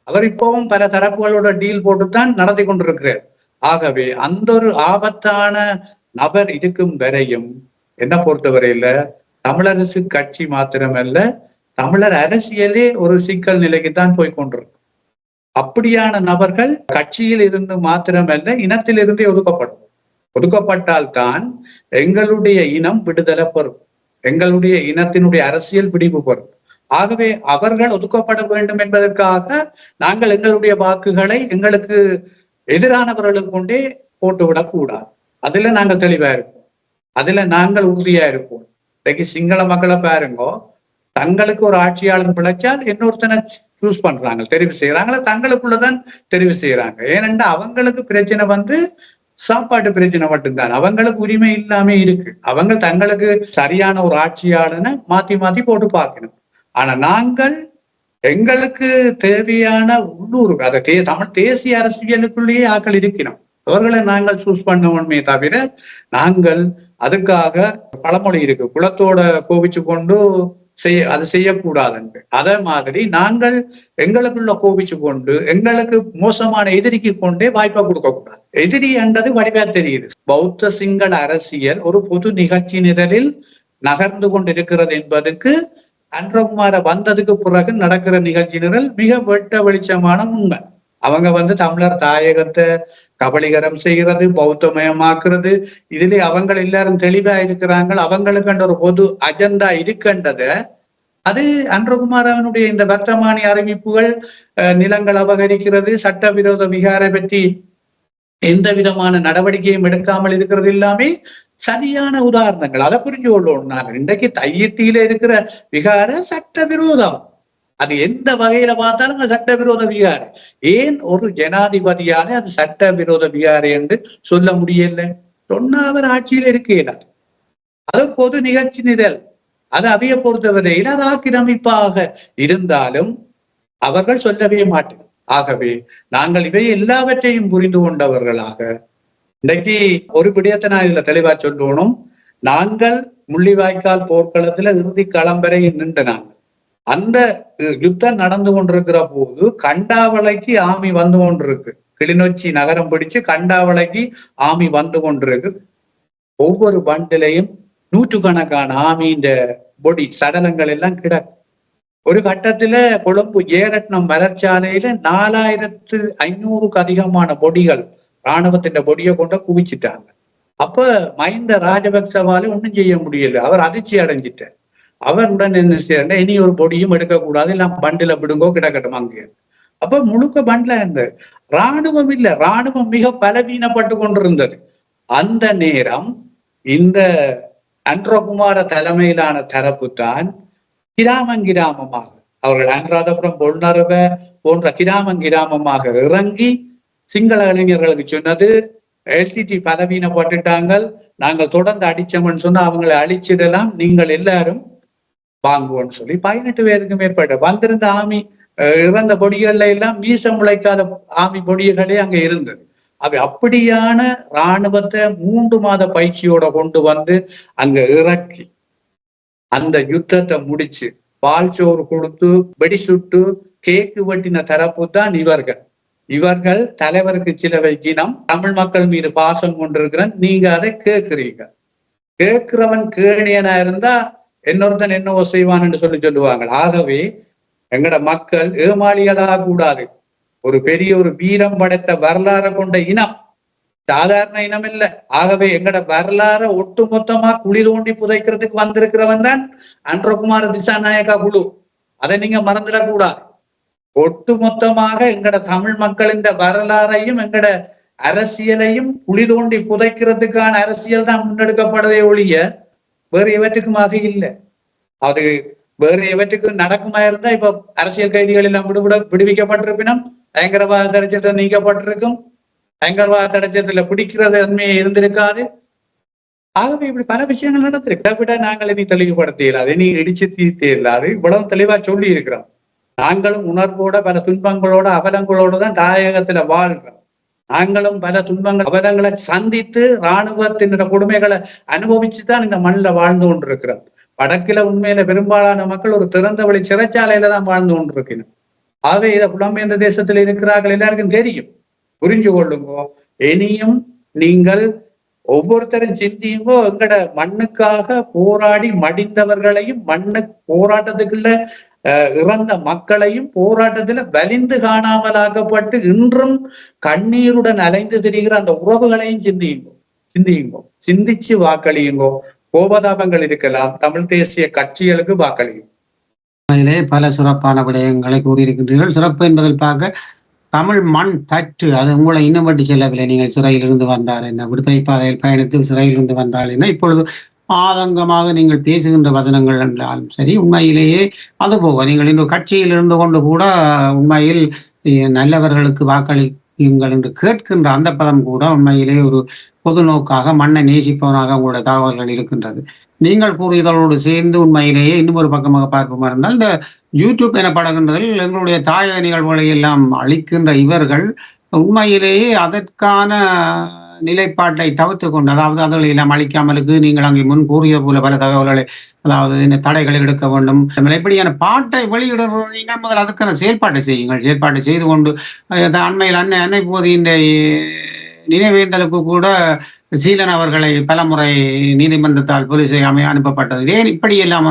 அவர் இப்பவும் பல தரப்புகளோட டீல் போட்டுத்தான் நடத்தி கொண்டிருக்கிறார். ஆகவே அந்த ஒரு ஆபத்தான நபர் இருக்கும் வரையும் என்ன பொறுத்தவரையில தமிழரசு கட்சி மாத்திரமல்ல, தமிழர் அரசியலே ஒரு சிக்கல் நிலைக்குத்தான் போய் கொண்டிருக்கு. அப்படியான நபர்கள் கட்சியில் இருந்து மாத்திரமல்ல இனத்திலிருந்தே ஒதுக்கப்படும். ஒதுக்கப்பட்டால்தான் எங்களுடைய இனம் விடுதலை பெறும், எங்களுடைய இனத்தினுடைய அரசியல் பிடிப்பு பெறும். ஆகவே அவர்கள் ஒதுக்கப்பட வேண்டும் என்பதற்காக நாங்கள் எங்களுடைய வாக்குகளை எங்களுக்கு எதிரானவர்களுக்கு கொண்டே போட்டுவிடக் கூடாது. அதுல நாங்கள் தெளிவா இருப்போம், அதுல நாங்கள் உறுதியா இருப்போம். இன்னைக்கு சிங்கள மக்களை பாருங்கோ, தங்களுக்கு ஒரு ஆட்சியாளர் பிழைச்சால் இன்னொருத்தனை சூஸ் பண்றாங்க, தெரிவு செய்யறாங்களா, தங்களுக்குள்ளதான் தெரிவு செய்யறாங்க. ஏனென்றா அவங்களுக்கு பிரச்சனை வந்து சாப்பாட்டு பிரச்சனை மட்டும்தான். அவங்களுக்கு உரிமை இல்லாம இருக்கு. அவங்க தங்களுக்கு சரியான ஒரு ஆட்சியாளனை மாத்தி மாத்தி போட்டு பார்க்கணும். ஆனா நாங்கள் எங்களுக்கு தேவையான உள்ளூர் அதை தமிழ் தேசிய அரசியலுக்குள்ளேயே ஆக்கள் இருக்கணும். அவர்களை நாங்கள் சூஸ் பண்ணணுமே தவிர நாங்கள் அதுக்காக பழமொழி இருக்கு, குலத்தோட கோபிச்சு கொண்டு அது செய்யக்கூடாதுன்னு. அதே மாதிரி நாங்கள் எங்களுக்குள்ள கோபிச்சு கொண்டு எங்களுக்கு மோசமான எதிரிக்கு கொண்டே வாய்ப்பை கொடுக்க கூடாது. எதிரி என்றது வடிவா தெரியுது. பௌத்த சிங்கள அரசியல் ஒரு பொது நிகழ்ச்சி நிரலில் நகர்ந்து கொண்டிருக்கிறது என்பதுக்கு அன்றகுமார வந்ததுக்கு பிறகு நடக்கிற நிகழ்ச்சி நிரல் மிக வெட்ட வெளிச்சமான உண்மை. அவங்க தமிழர் தாயகத்தை கபலீகரம் செய்கிறது, பௌத்தமயமாக்குறது, இதுல அவங்க எல்லாரும் தெளிவா இருக்கிறாங்க. அவங்களுக்கு ஒரு பொது அஜெண்டா இருக்கின்றத அது அன்றகுமாரவனுடைய இந்த வர்த்தமானி அறிவிப்புகள், நிலங்கள் அபகரிக்கிறது, சட்டவிரோத விகாரை பற்றி எந்த விதமான நடவடிக்கையும் எடுக்காமல் இருக்கிறது எல்லாமே சரியான உதாரணங்கள். அதை புரிஞ்சு கொள்ளணும். நான் இன்றைக்கு தையிட்டியில இருக்கிற விகார சட்டவிரோதம். அது எந்த வகையில பார்த்தாலும் அது சட்டவிரோத விகாரை. ஏன் ஒரு ஜனாதிபதியால அது சட்டவிரோத விகாரை என்று சொல்ல முடியல? சொன்னா அவர் ஆட்சியில இருக்கல. அது பொது நிகழ்ச்சி நிரல். அது அவைய பொறுத்தவரையில் அது ஆக்கிரமிப்பாக இருந்தாலும் அவர்கள் சொல்லவே மாட்டேன். ஆகவே நாங்கள் இவை எல்லாவற்றையும் புரிந்து கொண்டவர்களாக இன்றைக்கு ஒரு விடயத்தை நான் இதுல தெளிவா சொல்லணும். நாங்கள் முள்ளிவாய்க்கால் போர்க்களத்துல இறுதி களம் வரை நின்று நாங்கள் அந்த யுத்தம் நடந்து கொண்டிருக்கிற போது கண்டாவளைக்கு ஆமி வந்து கொண்டிருக்கு. கிளிநொச்சி நகரம் பிடிச்சு கண்டாவளைக்கு ஆமி வந்து கொண்டிருக்கு. ஒவ்வொரு பண்டிலையும் நூற்றுக்கணக்கான ஆமியின் பொடி சடலங்கள் எல்லாம் கிடக்கு. ஒரு கட்டத்துல கொழும்பு ஏரட்னம் வளர்ச்சாலையில 4500க்கு அதிகமான பொடிகள், இராணுவத்தின் பொடியை கொண்ட குவிச்சிட்டாங்க. அப்ப மஹிந்த ராஜபக்சவால ஒண்ணும் செய்ய முடியல. அவர் அதிர்ச்சி அடைஞ்சிட்டார். அவர் உடன் என்ன செய்யற, இனி ஒரு பொடியும் எடுக்கக்கூடாது, எல்லாம் பண்டில விடுங்கோ கிடக்கட்டும் அங்கே. அப்ப முழுக்க பண்டில இருந்தது. இராணுவம் இல்ல, இராணுவம் மிக பலவீனப்பட்டு கொண்டிருந்தது. அந்த நேரம் இந்த அன்றகுமார தலைமையிலான தரப்பு தான் கிராமமாக அவர்கள் அன்றாதபுரம் பொருணர்வ போன்ற கிராமமாக இறங்கி சிங்கள இளைஞர்களுக்கு சொன்னது, எல்டிடி பலவீனப்பட்டுட்டாங்க, நாங்கள் தொடர்ந்து அடிச்சோம்னு சொன்னா அவங்களை அழிச்சிடலாம், நீங்கள் எல்லாரும் வாங்குவோன்னு சொல்லி 18 பேருக்கு மேற்பட்ட வந்திருந்த ஆமி இறந்த பொடிகள்ல எல்லாம் மீசம் முளைக்காத ஆமி பொடிகளே அங்க இருந்தது. அப்படியான இராணுவத்தை 3 மாத பயிற்சியோட கொண்டு வந்து அங்க இறக்கி அந்த யுத்தத்தை முடிச்சு பால்சோறு கொடுத்து வெடிசுட்டு கேக்கு வெட்டின தரப்பு தான் இவர்கள் தலைவருக்கு சில வைக்கினம் தமிழ் மக்கள் மீது பாசம் கொண்டிருக்கிறேன், நீங்க அதை கேட்கிறீங்க. கேட்கிறவன் கேணியனா இருந்தா இன்னொருத்தன் என்னவோ செய்வான் என்று சொல்லுவாங்க. ஆகவே எங்கட மக்கள் ஏமாளிகளாக கூடாது. ஒரு பெரிய ஒரு வீரம் படைத்த வரலாறு கொண்ட இனம், சாதாரண இனம் இல்ல. ஆகவே எங்கட வரலாற ஒட்டுமொத்தமா குழி தோண்டி புதைக்கிறதுக்கு வந்திருக்கிறவன் தான் அன்றகுமார திசாநாயக்கா குழு. அதை நீங்க மறந்துடக்கூடாது. ஒட்டுமொத்தமாக எங்கட தமிழ் மக்களின் வரலாறையும் எங்கட அரசியலையும் குழி தோண்டி புதைக்கிறதுக்கான அரசியல் தான் முன்னெடுக்கப்படுவதே ஒழிய வேறு எவற்றுக்குமாக இல்லை. அது வேறு எவற்றுக்கும் நடக்குமா இருந்தா இப்ப அரசியல் கைதிகள் எல்லாம் விடுவிக்கப்பட்டிருப்பினும் பயங்கரவாத தடைச்சட்டம் நீக்கப்பட்டிருக்கும், பயங்கரவாத தடைச்சட்டத்துல பிடிக்கிறது தன்மையை இருந்திருக்காது. ஆகவே இப்படி பல விஷயங்கள் நடந்திருக்கு. விட நாங்கள் இனி தெளிவுபடுத்த இயலாது, இனி இடிச்சு தீர்த்த இயலாது. இவ்வளவு தெளிவா சொல்லி இருக்கிறோம். நாங்களும் உணர்வோட பல துன்பங்களோட அவலங்களோட தான் தாயகத்துல வாழ்றோம். நாங்களும் பல துன்பங்கள் அவலங்களை சந்தித்து இராணுவத்தினோட கொடுமைகளை அனுபவிச்சுதான் இந்த மண்ணில் வாழ்ந்து கொண்டிருக்கிறோம். வடக்கில உண்மையில பெரும்பாலான மக்கள் ஒரு திறந்த வழி சிறைச்சாலையில தான் வாழ்ந்து கொண்டிருக்கணும். ஆகவே இதை புலம்பெயர்ந்த தேசத்துல இருக்கிறார்கள் எல்லாருக்கும் தெரியும். புரிஞ்சு கொள்ளுங்கோ. இனியும் நீங்கள் ஒவ்வொருத்தரும் சிந்தியுங்கோ. எங்கட மண்ணுக்காக போராடி மடிந்தவர்களையும் மண்ணு போராட்டத்துக்குள்ள இறந்த மக்களையும் போராட்டத்துல வலிந்து காணாமலாக்கப்பட்டு இன்றும் கண்ணீருடன் அலைந்து திரிகிற அந்த உறவுகளையும் சிந்தியுங்கோ. சிந்திச்சு வாக்களியுங்கோ. கோபதாபங்கள் இருக்கலாம், தமிழ் தேசிய கட்சிகளுக்கு வாக்களியும். பல சிறப்பான விடயங்களை கூறியிருக்கின்றீர்கள். சிறப்பு என்பதில் பார்க்க தமிழ் மண் பற்று அது உங்களை இன்னும் பற்றி செல்லவில்லை. நீங்கள் சிறையிலிருந்து வந்தால் என்ன, விடுதலை பாதையில் பயணித்து சிறையிலிருந்து வந்தால் என்ன, இப்பொழுது ஆதங்கமாக நீங்கள் பேசுகின்ற வசனங்கள் என்றாலும் சரி, உண்மையிலேயே அதுபோக நீங்கள் இந்த கட்சியில் இருந்து கொண்டு கூட உண்மையில் நல்லவர்களுக்கு வாக்களியுங்கள் என்று கேட்கின்ற அந்த பதம் கூட உண்மையிலேயே ஒரு பொது நோக்காக மண்ணை நேசிப்பவனாக உங்களுடைய தகவல்கள் இருக்கின்றது. நீங்கள் கூறியதோடு சேர்ந்து உண்மையிலேயே இன்னும் ஒரு பக்கமாக பார்ப்போமா இருந்தால் இந்த யூடியூப் எனப்படுகின்றதில் எங்களுடைய தாயக நிகழ்வுகளை எல்லாம் அளிக்கின்ற இவர்கள் உண்மையிலேயே அதற்கான நிலைப்பாட்டை தவிர்த்து கொண்டு, அதாவது அதுகளை எல்லாம் அளிக்காமலுக்கு நீங்கள் அங்கே முன் கூறிய போல பல தகவல்களை, அதாவது இந்த தடைகளை எடுக்க வேண்டும், இப்படியான பாட்டை வெளியிடுறது. நீங்கள் முதல் அதுக்கான செயல்பாட்டை செய்யுங்கள். செயல்பாட்டை செய்து கொண்டு அண்மையில் அன்னை போது இந்த நினைவேந்தலுக்கு கூட சீலன் அவர்களை பலமுறை நீதிமன்றத்தால் போலீஸை அனுப்பப்பட்டது. ஏன் இப்படி எல்லாம்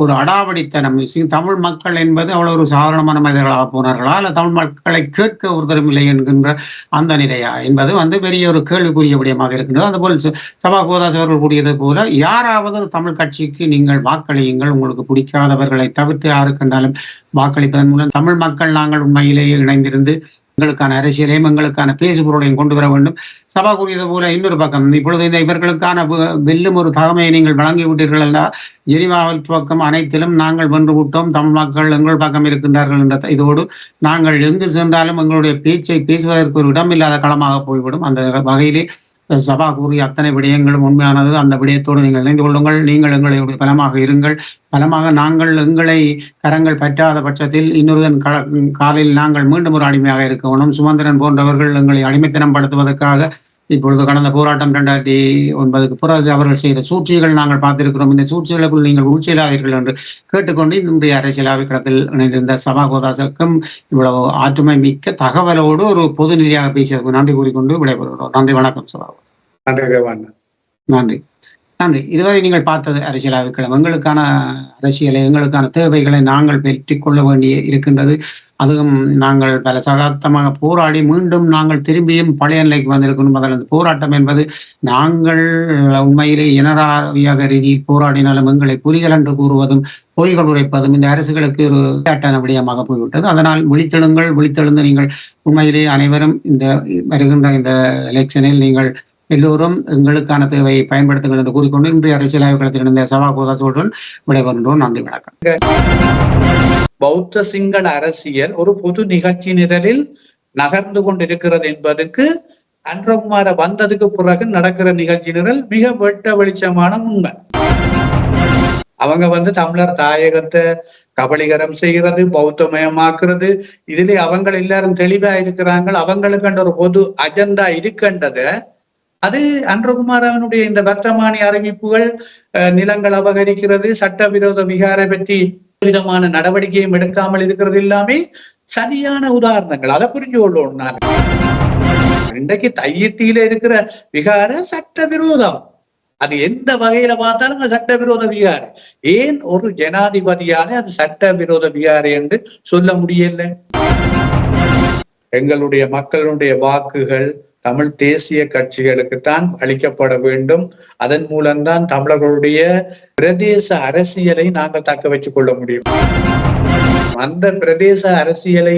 ஒரு அடாவடித்தனம்? தமிழ் மக்கள் என்பது அவ்வளவு ஒரு சாதாரணமான மனிதர்களாக போனார்களா, அல்ல தமிழ் மக்களை கேட்க ஒருத்தரும் இல்லை என்கின்ற அந்த நிலையா என்பது பெரிய ஒரு கேள்விக்குரிய விடயமாக இருக்கின்றது. அதுபோல் சபா கோதாஸ் அவர்கள் கூறியது போல யாராவது தமிழ் கட்சிக்கு நீங்கள் வாக்களியுங்கள். உங்களுக்கு பிடிக்காதவர்களை தவிர்த்து யாருக்கென்றாலும் வாக்களிப்பதன் மூலம் தமிழ் மக்கள் நாங்கள் உண்மையிலேயே இணைந்திருந்து எங்களுக்கான அரசியலையும் எங்களுக்கான பேசுபொருளையும் கொண்டு வர வேண்டும். சபா கூறியது போல இன்னொரு பக்கம் இப்பொழுது இந்த இவர்களுக்கான வெல்லும் ஒரு தகமையை நீங்கள் வழங்கி விட்டீர்கள் என்றால் ஜெனீவாவில் துவக்கம் அனைத்திலும் நாங்கள் வென்று விட்டோம், தமிழ் மக்கள் எங்கள் பக்கம் இருக்கின்றார்கள் என்ற இதோடு நாங்கள் எங்கு சென்றாலும் எங்களுடைய பேச்சை பேசுவதற்கு ஒரு இடமில்லாத களமாக போய்விடும். அந்த வகையிலே சபா கூறிய அத்தனை விடயங்களும் உண்மையானது. அந்த விடயத்தோடு நீங்கள் இணைந்து கொள்ளுங்கள். நீங்கள் எங்களுடைய பலமாக இருங்கள். பலமாக நாங்கள் எங்களை கரங்கள் பற்றாத பட்சத்தில் இன்னொருதன் காலில் நாங்கள் மீண்டும் ஒரு அடிமையாக இருக்க வேணும். சுமந்திரன் போன்றவர்கள் எங்களை அடிமைத்தனம் படுத்துவதற்காக இப்பொழுது கடந்த போராட்டம் 2009 பிறகு அவர்கள் செய்த சூழ்ச்சிகள் நாங்கள் பார்த்திருக்கிறோம். இந்த சூழ்ச்சிகளுக்குள் நீங்கள் உள்செயலாதீர்கள் என்று கேட்டுக்கொண்டு இன்றைய அரசியல் ஆய்வுக்களத்தில் இணைந்திருந்த சபா கோதாசுக்கும் இவ்வளவு ஆற்றுமை மிக்க தகவலோடு ஒரு பொது நிலையாக பேசியதற்கு நன்றி கூறிக்கொண்டு விடைபெறுகிறோம். நன்றி, வணக்கம் சபா. நன்றி. நன்றி. இதுவரை நீங்கள் பார்த்தது அரசியல் ஆய்வுக்களம். எங்களுக்கான அரசியலை, எங்களுக்கான தேவைகளை நாங்கள் பெற்றுக்கொள்ள வேண்டிய இருக்கின்றது. அதுவும் நாங்கள் பல சகாப்தமாக போராடி மீண்டும் நாங்கள் திரும்பியும் பழைய நிலைக்கு வந்திருக்கணும். அதில் அந்த போராட்டம் என்பது நாங்கள் உண்மையிலே இனராவியாக ரீதியில் போராடினாலும் எங்களை புலிகள் என்று கூறுவதும் பொய்கள் உரைப்பதும் இந்த அரசுகளுக்கு ஒரு கேட்டான விடயமாக போய்விட்டது. அதனால் விழித்தெழுந்து நீங்கள் உண்மையிலேயே அனைவரும் இந்த வருகின்ற இந்த எலெக்ஷனில் நீங்கள் எல்லோரும் எங்களுக்கான தேவையை பயன்படுத்துங்கள் என்று கூறிக்கொண்டு இன்றைய அரசியல் ஆய்வுக்களத்தில் இருந்த சபா கோதாசுடன் விடைபெறுகின்றோம். நன்றி, வணக்கம். பௌத்த சிங்கள அரசியல் ஒரு பொது நிகழ்ச்சி நிரலில் நகர்ந்து கொண்டிருக்கிறது என்பதற்கு அன்றகுமார வந்ததுக்கு பிறகு நடக்கிற நிகழ்ச்சி நிரல் மிக வெட்ட வெளிச்சமான உண்மை. அவங்க தமிழர் தாயகத்தை கபலீகரம் செய்கிறது, பௌத்தமயமாக்குறது, இதுல அவங்க எல்லாரும் தெளிவா இருக்கிறாங்க. அவங்களுக்கு ஒரு பொது அஜெண்டா இருக்கின்றத அது அன்றகுமாரவனுடைய இந்த வர்த்தமானி அறிவிப்புகள், நிலங்கள் அபகரிக்கிறது, சட்டவிரோத விகாரை பற்றி விதமான நடவடிக்கையும் எடுக்காமல் இருக்கிறது எல்லாமே சரியான உதாரணங்கள். அதை புரிஞ்சு கொள்ளணும். நான் இன்றைக்கு தையிட்டியில இருக்கிற விகார சட்டவிரோதம். அது எந்த வகையில பார்த்தாலும் அது சட்டவிரோத விகாரை. ஏன் ஒரு ஜனாதிபதியால அது சட்டவிரோத விகாரை என்று சொல்ல முடியல? எங்களுடைய மக்களுடைய வாக்குகள் தமிழ் தேசிய கட்சிகளுக்குத்தான் அளிக்கப்பட வேண்டும். அதன் மூலம்தான் தமிழர்களுடைய பிரதேச அரசியலை நாங்கள் தக்க வச்சுக் கொள்ள முடியும். அந்த பிரதேச அரசியலை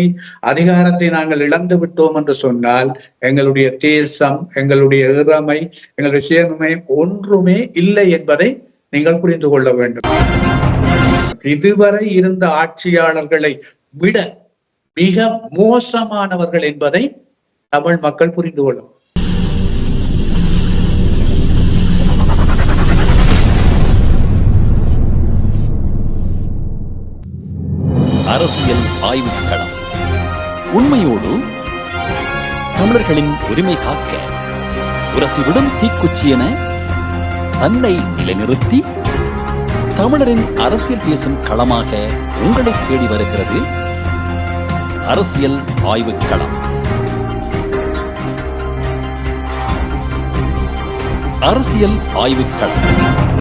அதிகாரத்தை நாங்கள் இழந்து விட்டோம் என்று சொன்னால் எங்களுடைய தேசம், எங்களுடைய இறமை, எங்களுடைய சுயமை ஒன்றுமே இல்லை என்பதை நீங்கள் புரிந்து கொள்ள வேண்டும். இதுவரை இருந்த ஆட்சியாளர்களை விட மிக மோசமானவர்கள் என்பதை தமிழ் மக்கள் புரிந்து கொள்ளும். அரசியல் ஆய்வுக்களம். உண்மையோடு தமிழர்களின் உரிமை காக்க உரசிவிடும் தீக்குச்சி என தன்னை நிலைநிறுத்தி தமிழரின் அரசியல் பேசும் களமாக உங்களை தேடி வருகிறது அரசியல் ஆய்வுக்களம். அரசியல் ஆய்வுக்களம்.